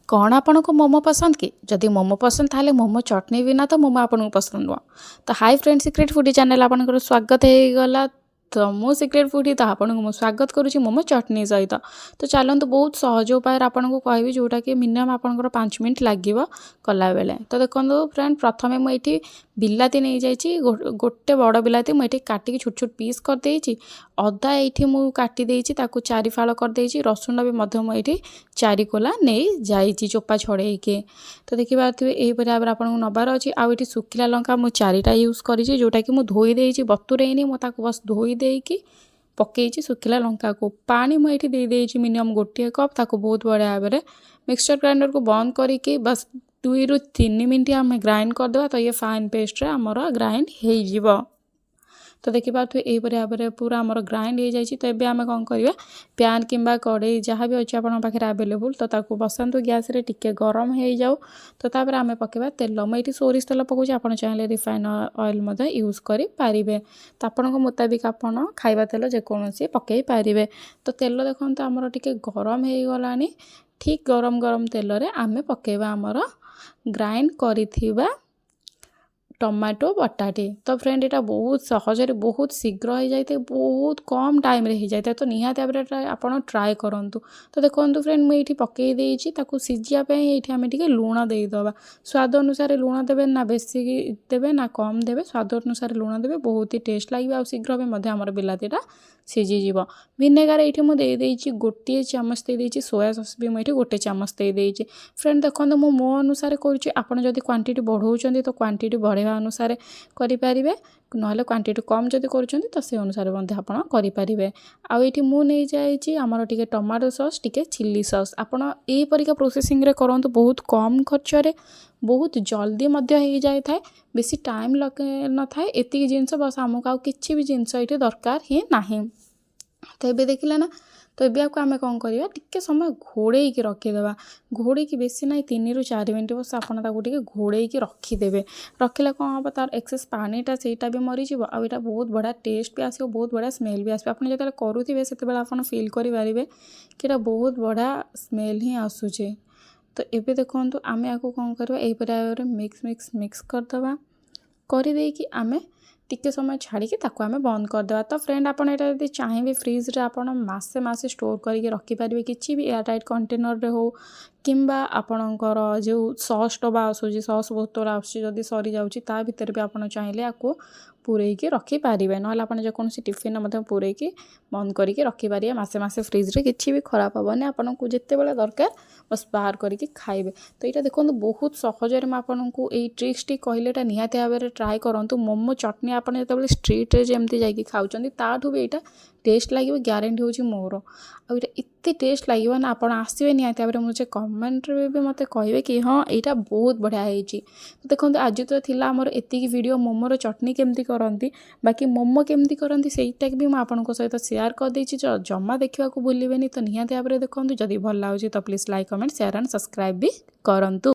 कौन आपन को मोमो पसंद कि जदि मोमो पसंद ताले मोमो चटनी बिना तो मोमो आपन को पसंद नुह। तो hi friend secret foodie channel आपन स्वागत है। तो मो सीक्रेट फूडी तो आपन को स्वागत करुँची मोमो चटनी सहित। तो चलते बहुत सहज उपाय आपन को कहबी जोटा कि मिनिमम आपन 5 मिनट लगे कला बेले। तो देखो फ्रेंड प्रथमे मुझे बिलाती नहीं जाइए गोटे बड़ बिलाती मुझे काटिकी छोट छोट पीस कर देइछि। अदा ये मुझे काटी देइछि ताकू 4 फाड़ कर देइछि। रसुण भी मुझे 4 कोला नहीं जाइछि चोपा छड़े के। तो देखि पार्थिबे एही परि भाबरे आपन नबार अछि। आ एठी सुखिला लंका मु 4टा यूज करिछि जोटा कि मु धोई देइछि बतुरेइनी मु ताकू बस धोई देइकि पकेइछि सुखिला लंका को। पानी मु एठी दे देइछि मिनिमम 1 कप ताकू बहुत बड़े भाबरे मिक्सचर ग्राइंडर को बंद करिकि बस 2 ରୁ 3 मिनट आम ग्राइंड करदेवा। तो ये फाइन पेस्ट रे हमर ग्राइंड हो जिवो। तो देखि पार्थिबे एही परि भाबरे पूरा हमर ग्राइंड हो जाइछि। तो एबे आमे कोन करिवा पैन किंबा कड़ाई जहाँ भी अच्छे आपन पाखे अवेलेबल तो ताकू बसातु गैस रे टिके गरम हो जाऊ। तो तापर आमे पकेबा तेल। मैं ये सोरिष तेल पकाउछि आपन चाहिले रिफाइन ऑयल मधे यूज करि पारिबे। तो आपन को मुताबिक आपन खाइबा तेल जे कोनोसी पकेई पारिबे। तो तेल देखंतु हमर टिके गरम हो गलानी। ठीक गरम गरम तेल रे आमे पकेबा हमर ग्राइंड करिथिबा टमाटो बटाटे। तो फ्रेंड यहाँ बहुत सहज बहुत शीघ्र हो जाए बहुत कम टाइम रे हो जाए। तो निहाती भाव आपड़ ट्राए करूँ। तो देखो फ्रेंड मुझे पकई देइछि ताकू सिझापी ये आम टे लुण देदेबा। स्वाद अनुसार लुण देवे ना बेसी देवे ना कम देवे स्वाद अनुसार लुण देवे बहुत ही टेस्ट लगे आ शीघ्र भी आम बिलातीटा सीझीज। विनेगार ये मुझे गोटे चामच देदेछि। सोया सस भी मुझे गोटे चामच देदेछि। फ्रेंड देखो मो अनुसार करुँची आपड़ जदि क्वांटिटी बढ़ाऊँ तो क्वांटिटी बढ़ेवा अनुसार करें ना क्वांटिटी कम जदि करुँच तो से अनुसार आपड़ करें। आईटी मुझे जाइए आमर टे टमाटो सॉस टे चिली सॉस आपड़ यहीपरिका प्रोसेसिंग रे करंतु बहुत कम खर्च रे बहुत जल्दी मध्य हो जाए था। बेसी टाइम लगे न था एतिक जिनस बस आमको आउ किछि भी जिनस ये दरकार ही नाही। तो ये देखिले ना। तो ये आपको आम कौन करवा टिके समय घोड़े की रखीदेवा। घोड़े की बेसी ना 3 ରୁ 4 मिनट बस आपको घोड़े की रखीदे। रखिले कौन हम तार एक्सेस पानीटा सेटा भी मरीज आ यहाँ बहुत बढ़िया टेस्ट भी आसो बहुत बढ़िया स्मेल भी आसो। आपड़ जो करुवे से आप फिल करेंगे कि बहुत बढ़िया स्मेल ही आसूचे। तो ये देखो आम आपको कौन करवा यही मिक्स करदे करदेकि आम टिके समय छाड़ी आम बंद करदे। तो फ्रेंड आपड़ यहाँ यदि चाहिए फ्रिज रे आपड़ मासे स्टोर करके रखिपारे किसी भी एयरटाइट कंटेनर रे हो किंबा आपणकर जो सॉस डबा आसूँ सॉस बोतल आसूँ सरी जाऊँगी ता भीतर भी आप चाहिए आपको पूरेकी रखिपारे ना आप जेकोसी टिफिन पूरेकी बंद करके रखिपारे मासे फ्रिज रे किसी भी खराब हेनी आपन को जिते बड़े दरकार बस बाहर करके खाइबे। तो यहाँ देखो बहुत सहजरे आपन को यही ट्रिक्स टी कहले निहाती भाव में ट्राए करूँ। मोमो चटनी आपन जो स्ट्रीट रे जमती जाकि खाऊँ ताठू भी यहाँ टेस्ट लगे ग्यारंटी हूँ मोर आउ इतने टेस्ट लगे ना आपड़ आसवे निहाती भाव में मुझे कमेंट रे भी मत कहे कि हाँ यहाँ बहुत बढ़िया होती। तो देखो आज तो थिला आमर एतिकी वीडियो मोमोर चटनी केमती करती बाकी मोमो केमती करती सेटा भी मुझे आपन सहित शेयर कर देछि। जमा देखा भूलें। तो निहाती भाव में देखो जदि भल लगे तो please like comment share and subscribe भी करूँ।